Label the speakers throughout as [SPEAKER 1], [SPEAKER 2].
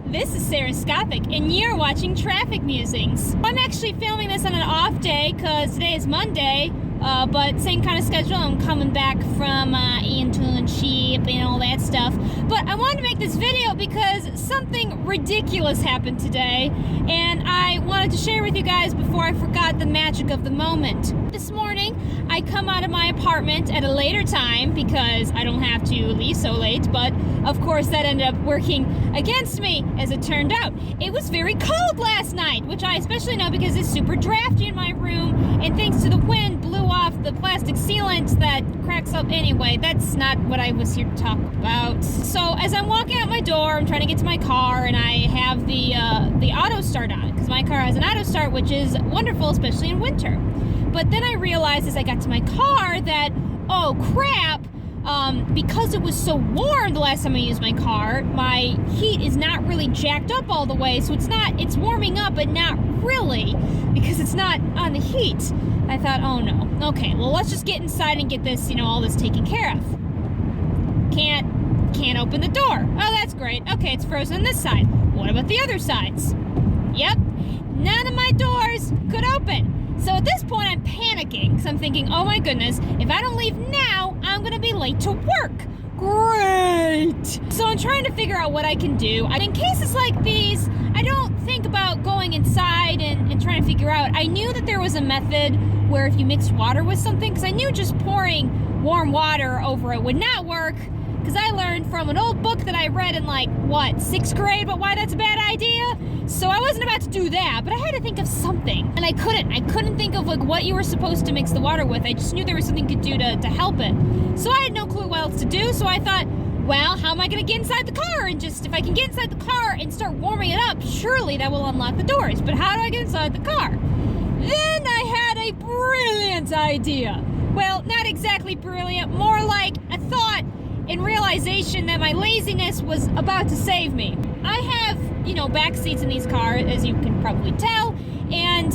[SPEAKER 1] This is Sarahscopic, and you're watching Traffic Musings. I'm actually filming this on an off day because today is Monday, but same kind of schedule. I'm coming back from internship and all that stuff. But I wanted to make this video because something ridiculous happened today, and I wanted to share with you guys before I forgot the magic of the moment. This morning, I come out of my apartment at a later time because I don't have to leave so late, but of course that ended up working against me as it turned out. It was very cold last night, which I especially know because it's super drafty in my room, and thanks to the wind blew off the plastic sealant that cracks up. Anyway, that's not what I was here to talk about. So as I'm walking out my door, I'm trying to get to my car, and I have the auto start on because my car has an auto start, which is wonderful, especially in winter. But then I realized as I got to my car that, oh crap, because it was so warm the last time I used my car, my heat is not really jacked up all the way, so it's warming up, but not really, because it's not on the heat. I thought, oh no, okay, well let's just get inside and get this, all this taken care of. Can't open the door. Oh, that's great. Okay, it's frozen on this side. What about the other sides? Yep, none of my doors could open. So at this point, I'm panicking because I'm thinking, oh my goodness, if I don't leave now, I'm going to be late to work. Great! So I'm trying to figure out what I can do. In cases like these, I don't think about going inside and trying to figure out. I knew that there was a method where if you mixed water with something, because I knew just pouring warm water over it would not work, because I learned from an old book that I read in 6th grade about why that's a bad idea. So I wasn't about to do that, but I had to think of something, and I couldn't think of what you were supposed to mix the water with. I just knew there was something to do to help it. So I had no clue what else to do, so I thought, well, how am I going to get inside the car? And just, if I can get inside the car and start warming it up, surely that will unlock the doors. But how do I get inside the car? Then I had a brilliant idea. Well, not exactly brilliant, more like a thought and realization that my laziness was about to save me. I have, back seats in these cars, as you can probably tell, and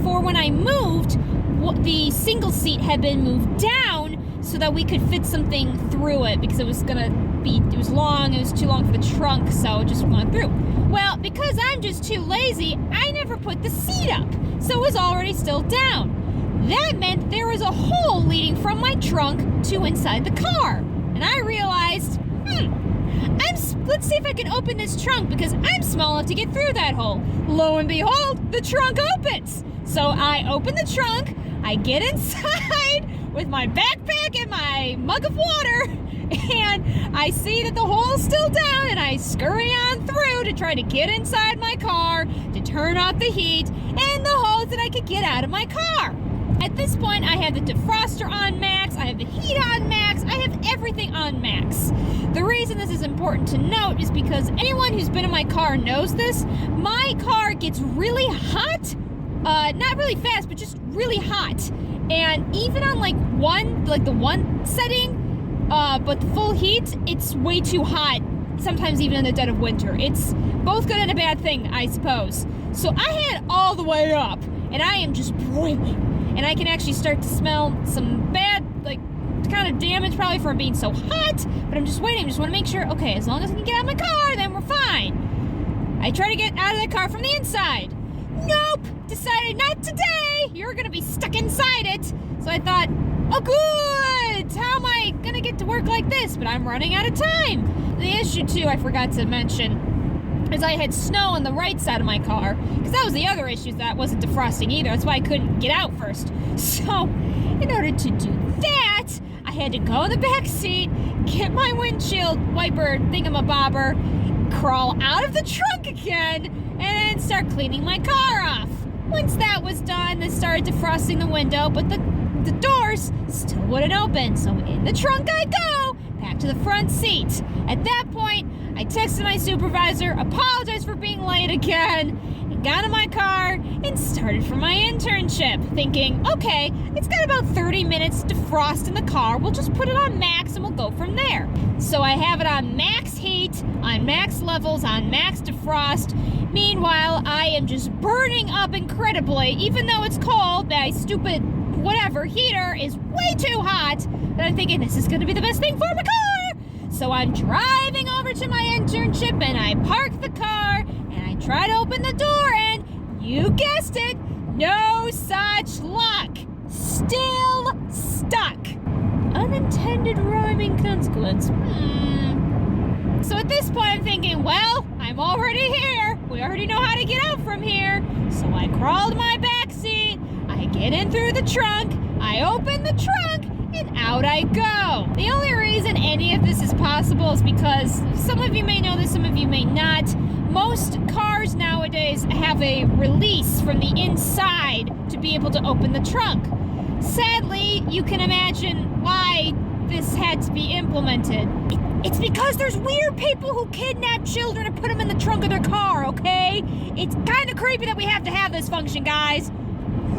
[SPEAKER 1] for when I moved, the single seat had been moved down so that we could fit something through it, because it was long, it was too long for the trunk, so it just went through. Well, because I'm just too lazy, I never put the seat up, so it was already still down. That meant there was a hole leading from my trunk to inside the car. And I realized, let's see if I can open this trunk, because I'm small enough to get through that hole. Lo and behold, the trunk opens. So I open the trunk, I get inside with my backpack and my mug of water, and I see that the hole's still down, and I scurry on through to try to get inside my car, to turn off the heat, and the hose that I could get out of my car. At this point, I have the defroster on max, I have the heat on max, I have everything on max. The reason this is important to note is because anyone who's been in my car knows this. My car gets really hot, not really fast, but just really hot. And even on the one setting, but the full heat, it's way too hot, sometimes even in the dead of winter. It's both good and a bad thing, I suppose. So I had it all the way up, and I am just boiling. And I can actually start to smell some bad, kind of damage probably from being so hot, but I'm just waiting. I just want to make sure, okay, as long as I can get out of my car, then we're fine. I try to get out of the car from the inside. Nope! Decided not today! You're gonna be stuck inside it! So I thought, oh good! How am I gonna get to work like this? But I'm running out of time. The issue too, I forgot to mention, is I had snow on the right side of my car, because that was the other issue, that wasn't defrosting either. That's why I couldn't get out first. So, in order to do that, I had to go in the back seat, get my windshield wiper thingamabobber, crawl out of the trunk again, and then start cleaning my car off. Once that was done, I started defrosting the window, but the doors still wouldn't open. So in the trunk I go, back to the front seat. At that point, I texted my supervisor, apologized for being late again, and got in my car and started for my internship, thinking, okay, it's got about 30 minutes to defrost in the car. We'll just put it on max and we'll go from there. So I have it on max heat, on max levels, on max defrost, Meanwhile, I am just burning up incredibly, even though it's cold. My stupid whatever heater is way too hot. And I'm thinking this is gonna be the best thing for my car. So I'm driving over to my internship and I park the car and I try to open the door and you guessed it, no such luck. Still stuck. Unintended rhyming consequence. So at this point I'm thinking, well, I'm already here. We already know how to get out from here. So I crawl to my back seat. I get in through the trunk. I open the trunk and out I go. The only reason any of this is possible is because some of you may know this, some of you may not. Most cars nowadays have a release from the inside to be able to open the trunk. Sadly, you can imagine why this had to be implemented. It's because there's weird people who kidnap children and put them in the trunk of their car, okay? It's kind of creepy that we have to have this function, guys.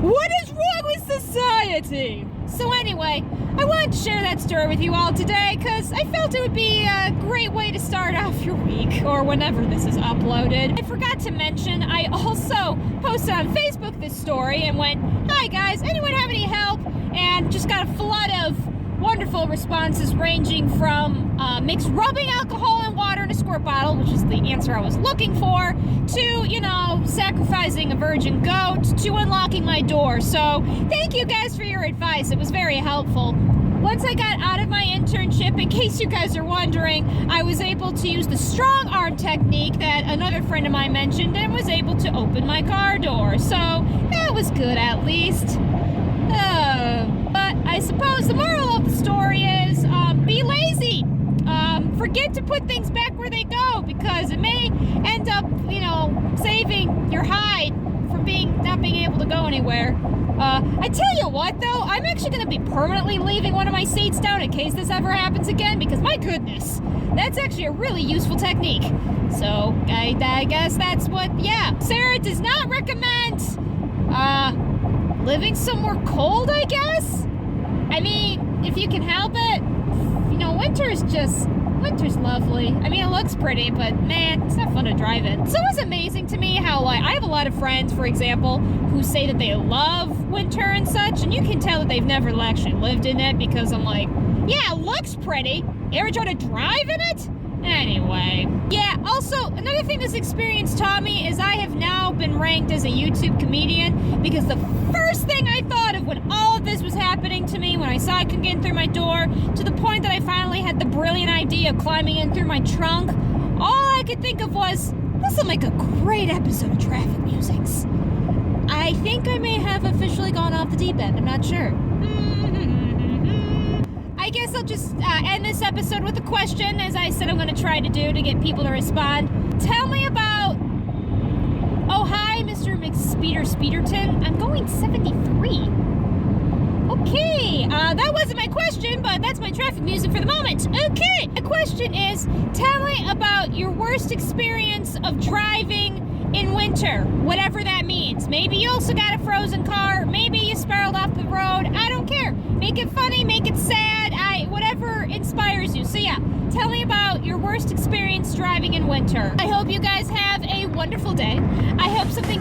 [SPEAKER 1] What is wrong with society? So anyway, I wanted to share that story with you all today because I felt it would be a great way to start off your week or whenever this is uploaded. I forgot to mention, I also posted on Facebook this story and went, "Hi guys, anyone have any help?" And just got a flood of wonderful responses ranging from mix rubbing alcohol and water in a squirt bottle, which is the answer I was looking for, to, sacrificing a virgin goat, to unlocking my door. So thank you guys for your advice. It was very helpful. Once I got out of my internship, in case you guys are wondering, I was able to use the strong arm technique that another friend of mine mentioned and was able to open my car door. So that was good at least. But I suppose the moral of the story is be lazy. Forget to put things back where they go because it may end up, saving your hide from not being able to go anywhere. I tell you what, though, I'm actually going to be permanently leaving one of my seats down in case this ever happens again because, my goodness, that's actually a really useful technique. So, I guess that's Sarah does not recommend living somewhere cold, I guess? I mean, if you can help it, winter's lovely. I mean, it looks pretty, but man, it's not fun to drive in. It's always amazing to me how, I have a lot of friends, for example, who say that they love winter and such, and you can tell that they've never actually lived in it because I'm like, yeah, it looks pretty. You ever try to drive in it? Anyway. Yeah, also, another thing this experience taught me is I have now been ranked as a YouTube comedian because the first thing I thought of when all of this was happening to me, when I saw I couldn't get in through my door, to the point that I finally had the brilliant idea of climbing in through my trunk, all I could think of was, this will make a great episode of Traffic Musings. I think I may have officially gone off the deep end, I'm not sure. I guess I'll just end this episode with a question, as I said I'm going to try to do to get people to respond. Tell me about... Oh, hi, Mr. Speederton. I'm going 73. Okay, that wasn't my question, but that's my traffic music for the moment. Okay, the question is, tell me about your worst experience of driving in winter, whatever that means. Maybe you also got a frozen car, maybe you spiraled off the road, I don't care. Make it funny, make it sad, whatever inspires you. So yeah, tell me about your worst experience driving in winter. I hope you guys have a wonderful day. I hope something